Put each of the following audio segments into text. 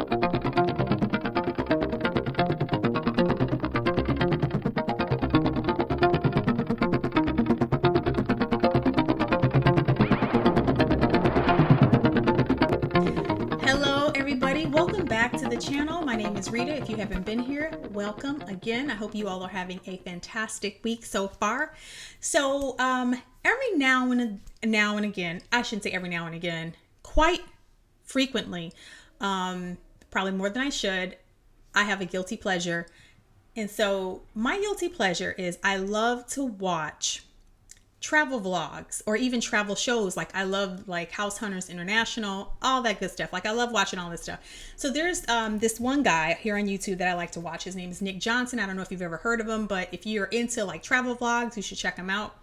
Hello everybody, welcome back to the channel. My name is Rita. If you haven't been here, welcome again. I hope you all are having a fantastic week so far. So every now and again, I shouldn't say every now and again, quite frequently, probably more than I should, I have a guilty pleasure. And so my guilty pleasure is I love to watch travel vlogs or even travel shows. Like I love like House Hunters International, all that good stuff. Like I love watching all this stuff. So there's this one guy here on YouTube that I like to watch. His name is Nick Johnson. I don't know if you've ever heard of him, but if you're into like travel vlogs, you should check him out.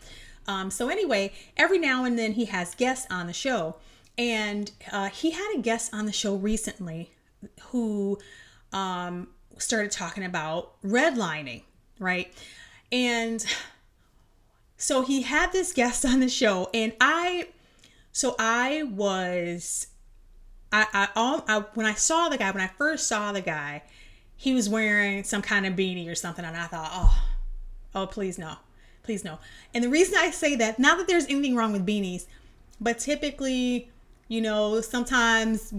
So anyway, every now and then he has guests on the show, and he had a guest on the show recently who started talking about redlining, right? And so he had this guest on the show, and when I first saw the guy, he was wearing some kind of beanie or something, and I thought, oh, please no. And the reason I say that, not that there's anything wrong with beanies, but typically, sometimes,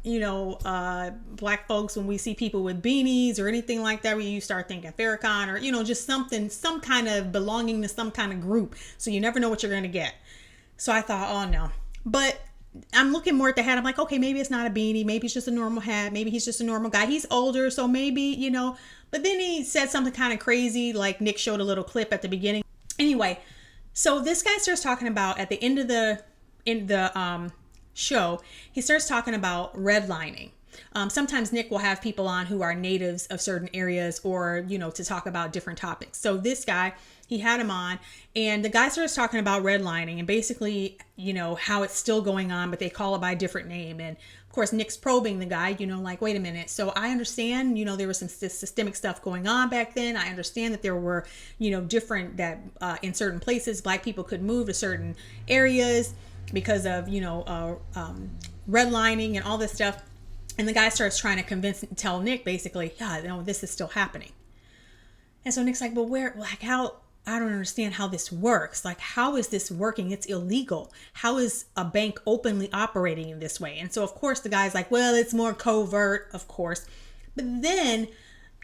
black folks, when we see people with beanies or anything like that, you start thinking Farrakhan or, just some kind of belonging to some kind of group. So you never know what you're going to get. So I thought, oh no. But I'm looking more at the hat. I'm like, okay, maybe it's not a beanie. Maybe it's just a normal hat. Maybe he's just a normal guy. He's older, so maybe, but then he said something kind of crazy, like Nick showed a little clip at the beginning. Anyway, so this guy starts talking about at the end of the show, he starts talking about redlining. Sometimes Nick will have people on who are natives of certain areas or, to talk about different topics. So this guy, he had him on, and the guy starts talking about redlining and basically, how it's still going on, but they call it by a different name. And of course, Nick's probing the guy, like, wait a minute. So I understand, there was some systemic stuff going on back then. I understand that there were, different that in certain places, black people could move to certain areas because of, redlining and all this stuff. And the guy starts trying to tell Nick basically, yeah, this is still happening. And so Nick's like, but how, I don't understand how this works. Like, how is this working? It's illegal. How is a bank openly operating in this way? And so of course the guy's like, well, it's more covert, of course. But then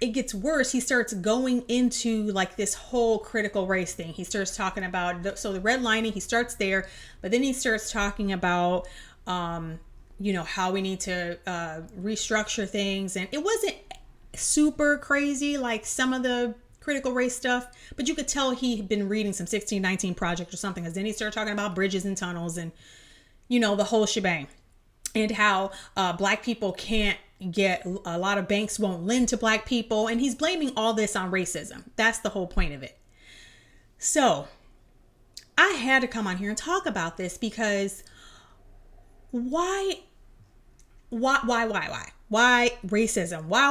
it gets worse. He starts going into like this whole critical race thing. He starts talking about, the redlining, he starts there, but then he starts talking about, how we need to restructure things. And it wasn't super crazy like some of the critical race stuff, but you could tell he'd been reading some 1619 Project or something, because then he started talking about bridges and tunnels and, the whole shebang, and how black people can't get, a lot of banks won't lend to black people. And he's blaming all this on racism. That's the whole point of it. So I had to come on here and talk about this because why racism? Why?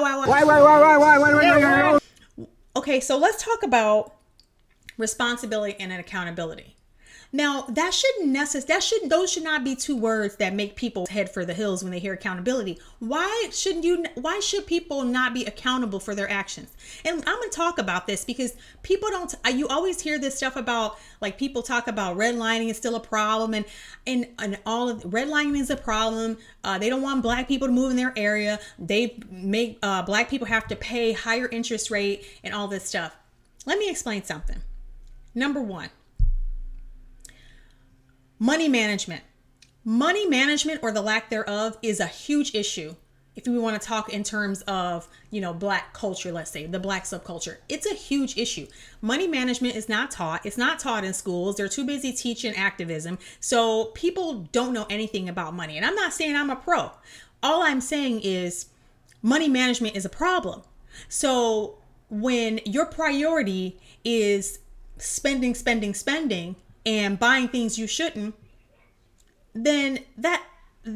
Okay, so let's talk about responsibility and accountability. Now, those should not be two words that make people head for the hills when they hear accountability. Why should people not be accountable for their actions? And I'm going to talk about this because you always hear this stuff about, like, people talk about redlining is still a problem, and all of redlining is a problem. They don't want black people to move in their area. They make black people have to pay higher interest rate and all this stuff. Let me explain something. Number one, money management or the lack thereof is a huge issue. If we want to talk in terms of, black culture, let's say the black subculture, it's a huge issue. Money management is not taught. It's not taught in schools. They're too busy teaching activism. So people don't know anything about money. And I'm not saying I'm a pro. All I'm saying is money management is a problem. So when your priority is spending, and buying things you shouldn't, then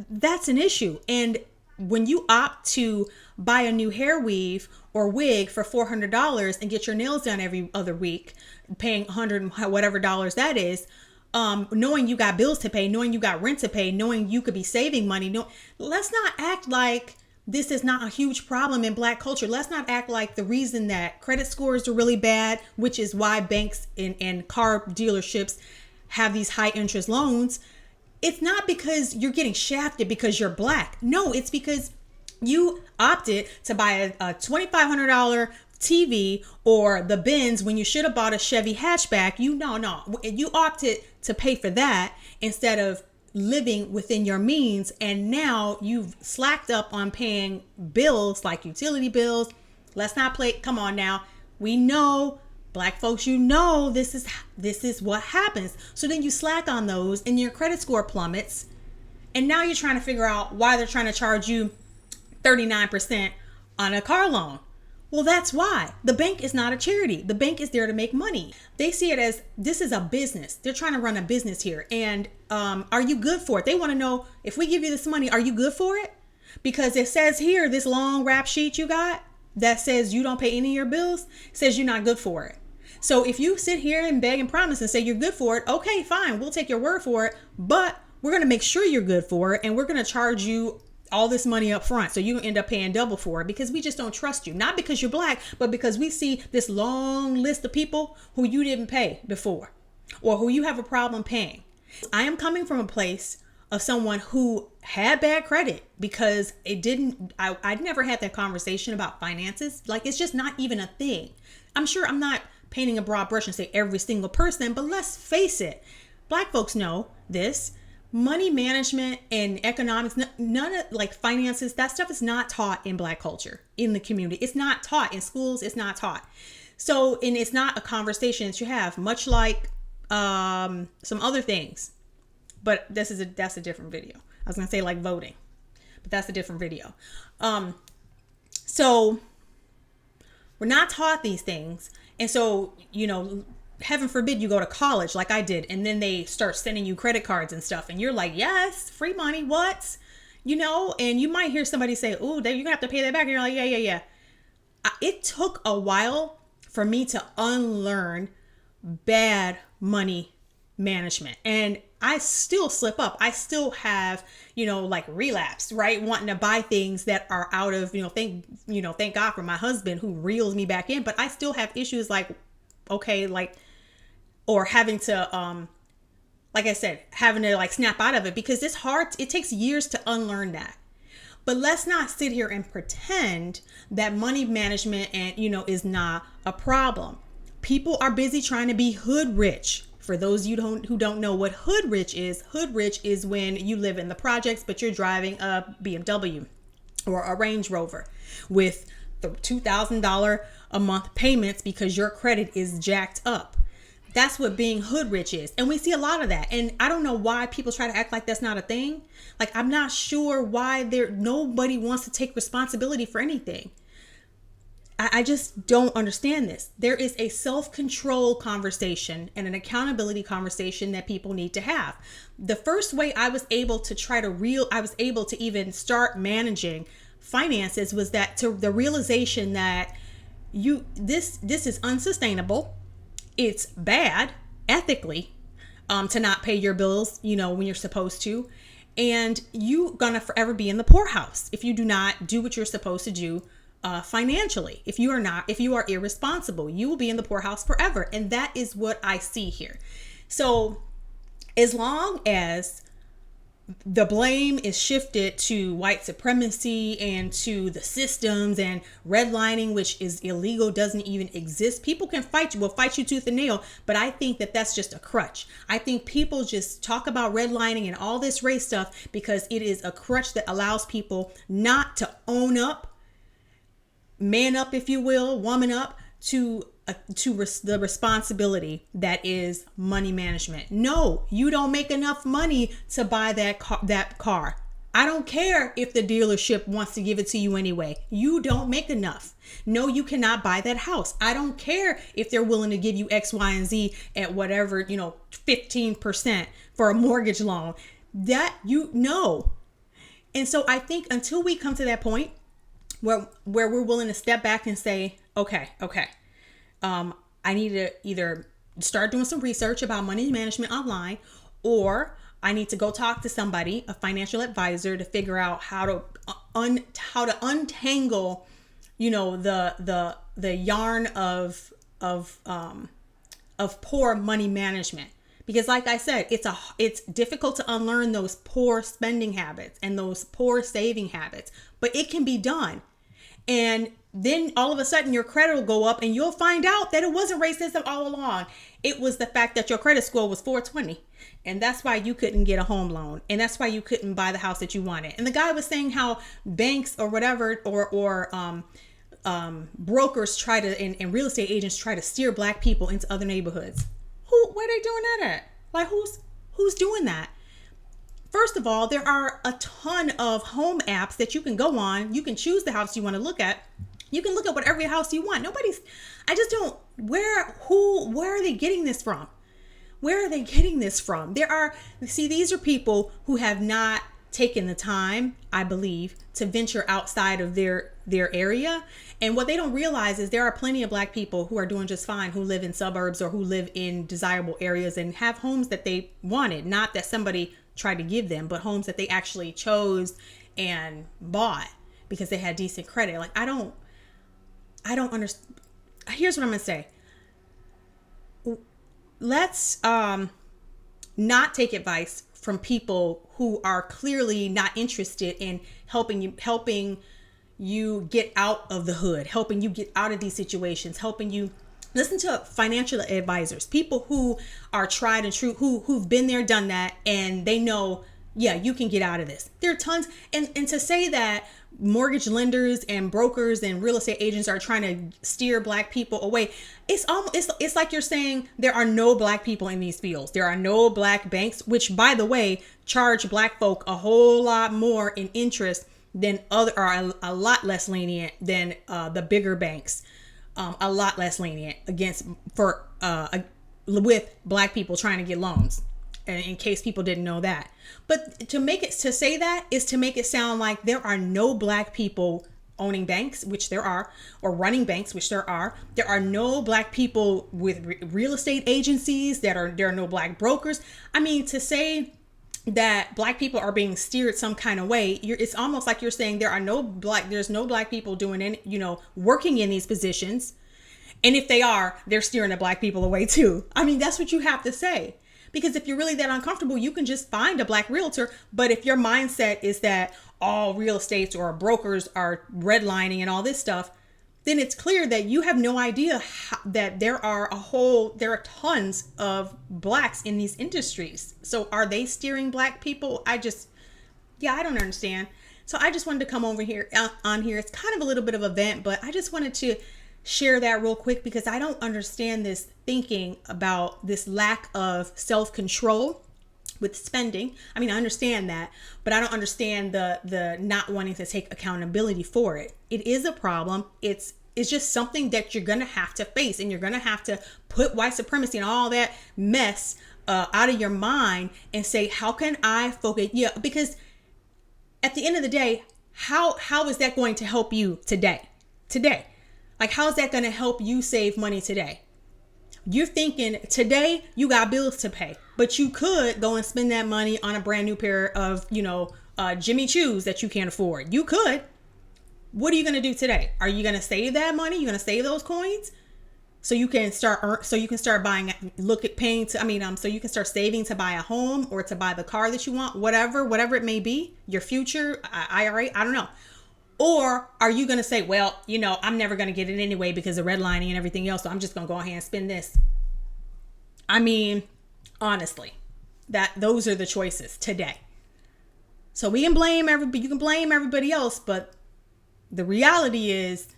that's an issue. And when you opt to buy a new hair weave or wig for $400 and get your nails done every other week, paying $100 whatever dollars that is, knowing you got bills to pay, knowing you got rent to pay, knowing you could be saving money, let's not act like This is not a huge problem in Black culture. Let's not act like the reason that credit scores are really bad, which is why banks and car dealerships have these high interest loans. It's not because you're getting shafted because you're Black. No, it's because you opted to buy a $2,500 TV or the Benz when you should have bought a Chevy hatchback. You opted to pay for that instead of living within your means, and now you've slacked up on paying bills like utility bills. Let's not play. Come on now. We know, Black folks, this is what happens. So then you slack on those and your credit score plummets, and now you're trying to figure out why they're trying to charge you 39% on a car loan. Well, that's why. The bank is not a charity. The bank is there to make money. They see it as, this is a business. They're trying to run a business here. And are you good for it? They want to know, if we give you this money, are you good for it? Because it says here, this long rap sheet you got that says you don't pay any of your bills, says you're not good for it. So if you sit here and beg and promise and say you're good for it, okay, fine, we'll take your word for it. But we're going to make sure you're good for it, and we're going to charge you all this money up front, so you end up paying double for it, because we just don't trust you. Not because you're Black, but because we see this long list of people who you didn't pay before, or who you have a problem paying. I am coming from a place of someone who had bad credit because I'd never had that conversation about finances. Like, it's just not even a thing. I'm sure I'm not painting a broad brush and say every single person, but let's face it, Black folks know this. Money management and economics, none of, like, finances, that stuff is not taught in Black culture, in the community. It's not taught in schools. It's not taught. So, and it's not a conversation that you have, much like some other things. But that's a different video. I was going to say like voting, but that's a different video. So we're not taught these things. And so, heaven forbid you go to college like I did, and then they start sending you credit cards and stuff, and you're like, yes, free money, what? And you might hear somebody say, oh, you're gonna have to pay that back, and you're like, yeah. It took a while for me to unlearn bad money management, and I still slip up. I still have, like, relapse, right? Wanting to buy things that are out of, thank God for my husband who reels me back in, but I still have issues like, okay, like, or having to, like I said, having to like snap out of it, because it's hard. It takes years to unlearn that. But let's not sit here and pretend that money management and, is not a problem. People are busy trying to be hood rich. For those of you who don't know what hood rich is when you live in the projects, but you're driving a BMW or a Range Rover with the $2,000 a month payments because your credit is jacked up. That's what being hood rich is. And we see a lot of that. And I don't know why people try to act like that's not a thing. Like, I'm not sure why nobody wants to take responsibility for anything. I just don't understand this. There is a self-control conversation and an accountability conversation that people need to have. The first way I was able to even start managing finances was the realization that this is unsustainable. It's bad ethically to not pay your bills, when you're supposed to, and you're gonna forever be in the poorhouse if you do not do what you're supposed to do financially. If you are irresponsible, you will be in the poorhouse forever, and that is what I see here. So, as long as the blame is shifted to white supremacy and to the systems and redlining, which is illegal, doesn't even exist. People can will fight you tooth and nail, but I think that that's just a crutch. I think people just talk about redlining and all this race stuff because it is a crutch that allows people not to own up, man up, if you will, woman up to the responsibility that is money management. No, you don't make enough money to buy that car. I don't care if the dealership wants to give it to you anyway. You don't make enough. No, you cannot buy that house. I don't care if they're willing to give you X, Y, and Z at whatever, 15% for a mortgage loan. That And so I think until we come to that point where we're willing to step back and say, okay, I need to either start doing some research about money management online, or I need to go talk to somebody, a financial advisor, to figure out how to how to untangle, the yarn of poor money management. Because like I said, it's difficult to unlearn those poor spending habits and those poor saving habits, but it can be done. And then all of a sudden your credit will go up and you'll find out that it wasn't racism all along. It was the fact that your credit score was 420. And that's why you couldn't get a home loan. And that's why you couldn't buy the house that you wanted. And the guy was saying how banks or whatever, or brokers try to, and real estate agents try to steer black people into other neighborhoods. Where are they doing that at? Like, who's doing that? First of all, there are a ton of home apps that you can go on. You can choose the house you want to look at. You can look at whatever house you want. Where are they getting this from? Where are they getting this from? These are people who have not taken the time, I believe, to venture outside of their area. And what they don't realize is there are plenty of black people who are doing just fine, who live in suburbs or who live in desirable areas and have homes that they wanted, not that somebody tried to give them, but homes that they actually chose and bought because they had decent credit. Like, I don't understand. Here's what I'm going to say. Let's not take advice from people who are clearly not interested in helping you get out of the hood, helping you get out of these situations, helping you listen to financial advisors, people who are tried and true, who've been there, done that, and they know, yeah, you can get out of this. There are tons. And to say that mortgage lenders and brokers and real estate agents are trying to steer black people away, it's like you're saying there are no black people in these fields. There are no black banks, which, by the way, charge black folk a whole lot more in interest than are a lot less lenient than the bigger banks. A lot less lenient with black people trying to get loans, in case people didn't know that. But to say that is to make it sound like there are no black people owning banks, which there are, or running banks, which there are. There are no black people with real estate agencies. There are no black brokers. I mean, to say that black people are being steered some kind of way, it's almost like you're saying there's no black people doing any, working in these positions. And if they are, they're steering the black people away too. I mean, that's what you have to say. Because if you're really that uncomfortable, you can just find a black realtor. But if your mindset is that all real estates or brokers are redlining and all this stuff, then it's clear that you have no idea that there are tons of blacks in these industries. So are they steering black people? I don't understand. So I just wanted to come over here on here. It's kind of a little bit of a vent, but I just wanted to share that real quick because I don't understand this thinking about this lack of self-control with spending. I mean, I understand that, but I don't understand the not wanting to take accountability for it. It is a problem. It's just something that you're going to have to face, and you're going to have to put white supremacy and all that mess out of your mind and say, how can I focus? Yeah, because at the end of the day, how is that going to help you today? Like, how is that going to help you save money today? You're thinking today you got bills to pay, but you could go and spend that money on a brand new pair of, Jimmy Choos that you can't afford. You could. What are you going to do today? Are you going to save that money? You're going to save those coins so you can start so you can start buying, so you can start saving to buy a home or to buy the car that you want, whatever it may be, your future IRA, I don't know. Or are you going to say, well, I'm never going to get it anyway because of redlining and everything else, so I'm just going to go ahead and spend this. I mean, honestly, those are the choices today. So you can blame everybody else, but the reality is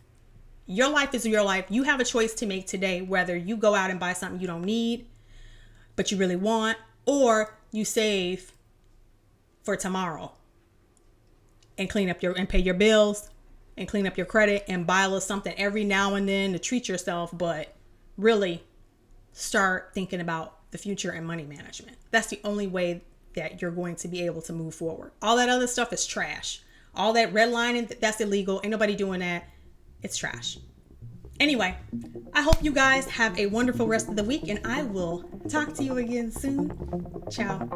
your life is your life. You have a choice to make today, whether you go out and buy something you don't need, but you really want, or you save for tomorrow. And pay your bills and clean up your credit and buy a little something every now and then to treat yourself, but really start thinking about the future and money management. That's the only way that you're going to be able to move forward. All that other stuff is trash. All that redlining, that's illegal. Ain't nobody doing that. It's trash. Anyway, I hope you guys have a wonderful rest of the week, and I will talk to you again soon. Ciao.